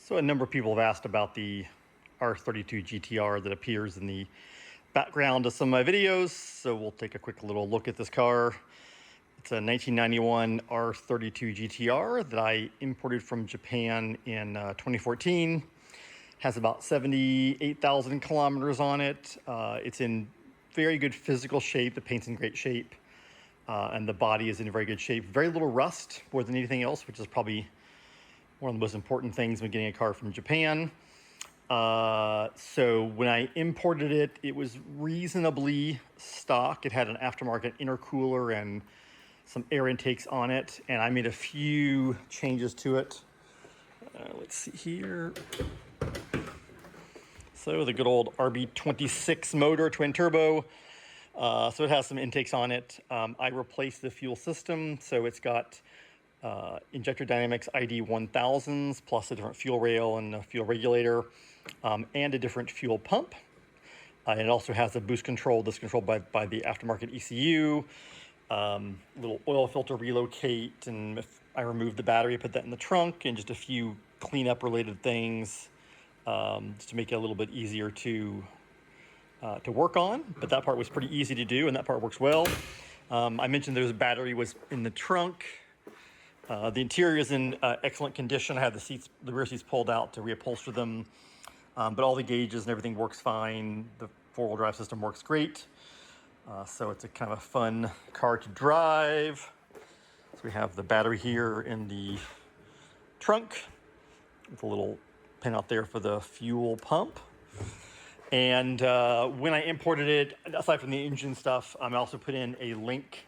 So a number of people have asked about the R32 GTR that appears in the background of some of my videos. So we'll take a quick little look at this car. It's a 1991 R32 GTR that I imported from Japan in 2014. Has about 78,000 kilometers on it. It's in very good physical shape. The paint's in great shape. And the body is in very good shape. Very little rust more than anything else, which is probably one of the most important things when getting a car from Japan. So when I imported it, it was reasonably stock. It had an aftermarket intercooler and some air intakes on it, and I made a few changes to it. Let's see here. So the good old RB26 motor, twin turbo. So it has some intakes on it. I replaced the fuel system, so it's got Injector Dynamics ID 1000s plus a different fuel rail and a fuel regulator, and a different fuel pump. And it also has a boost control that's controlled by the aftermarket ECU, little oil filter relocate, and if I removed the battery, put that in the trunk, and just a few cleanup related things just to make it a little bit easier to work on. But that part was pretty easy to do, and that part works well. I mentioned there's a battery was in the trunk. The interior is in excellent condition. I had the rear seats pulled out to reupholster them, but all the gauges and everything works fine. The four-wheel drive system works great. So it's a kind of a fun car to drive. So we have the battery here in the trunk with a little pin out there for the fuel pump. And when I imported it, aside from the engine stuff, I also put in a Link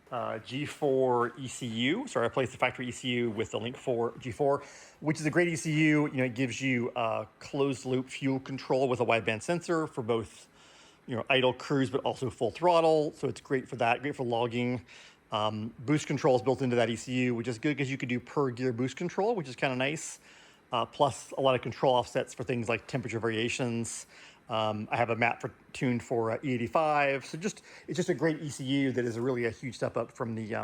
G4 ECU. So I replaced the factory ECU with the Link G4, which is a great ECU. It gives you closed loop fuel control with a wideband sensor for both, idle, cruise, but also full throttle. So it's great for that, great for logging. Boost control is built into that ECU, which is good because you could do per gear boost control, which is kind of nice. Plus a lot of control offsets for things like temperature variations. I have a map tuned for E85. So it's just a great ECU that is really a huge step up from the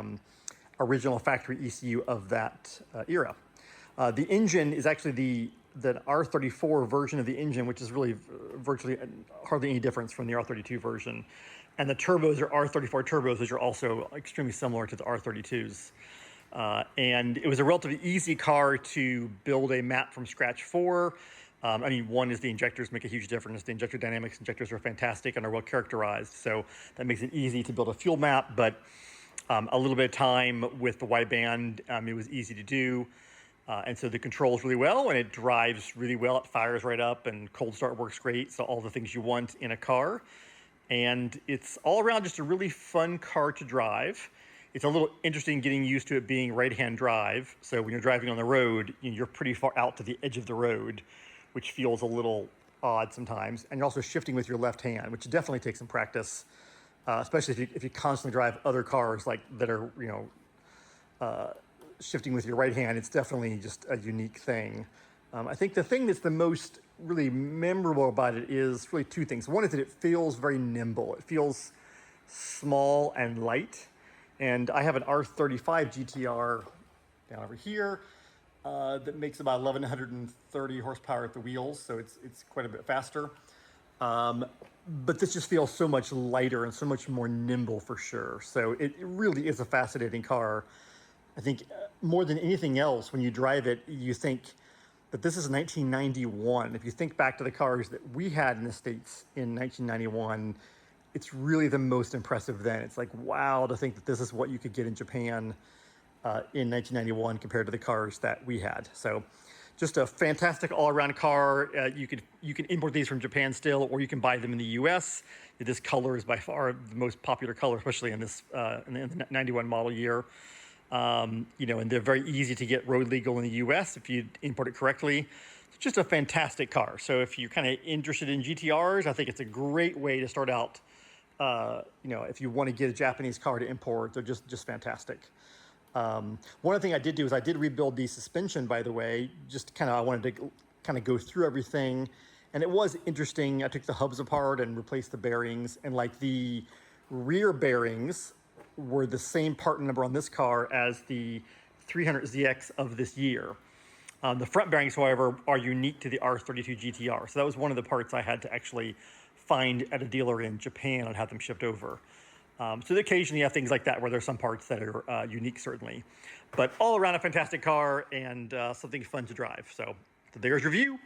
original factory ECU of that era. The engine is actually the R34 version of the engine, which is really virtually hardly any difference from the R32 version. And the turbos are R34 turbos, which are also extremely similar to the R32s. And it was a relatively easy car to build a map from scratch for. One is the injectors make a huge difference. The injector dynamics injectors are fantastic and are well characterized. So that makes it easy to build a fuel map, but a little bit of time with the wideband, it was easy to do. And so the controls really well, and it drives really well. It fires right up, and cold start works great. So all the things you want in a car. And it's all around just a really fun car to drive. It's a little interesting getting used to it being right-hand drive. So when you're driving on the road, you're pretty far out to the edge of the road, which feels a little odd sometimes. And you're also shifting with your left hand, which definitely takes some practice, especially if you constantly drive other cars that are, shifting with your right hand. It's definitely just a unique thing. I think the thing that's the most really memorable about it is really two things. One is that it feels very nimble. It feels small and light. And I have an R35 GTR down over here that makes about 1,130 horsepower at the wheels, so it's quite a bit faster. But this just feels so much lighter and so much more nimble for sure. So it really is a fascinating car. I think more than anything else, when you drive it, you think that this is 1991. If you think back to the cars that we had in the States in 1991, it's really the most impressive then. It's like, wow, to think that this is what you could get in Japan in 1991 compared to the cars that we had. So just a fantastic all-around car. You can import these from Japan still, or you can buy them in the US. This color is by far the most popular color, especially in this in the 91 model year. And they're very easy to get road legal in the US if you import it correctly. It's just a fantastic car. So if you're kind of interested in GTRs, I think it's a great way to start out. If you want to get a Japanese car to import, they're just fantastic. One other thing I did do is I did rebuild the suspension, by the way. I wanted to kind of go through everything, and it was interesting. I took the hubs apart and replaced the bearings, and like the rear bearings were the same part number on this car as the 300ZX of this year. The front bearings, however, are unique to the R32 GTR. So that was one of the parts I had to actually find at a dealer in Japan and have them shipped over. So occasionally you have things like that where there's some parts that are unique, certainly. But all around a fantastic car and something fun to drive. So there's your review.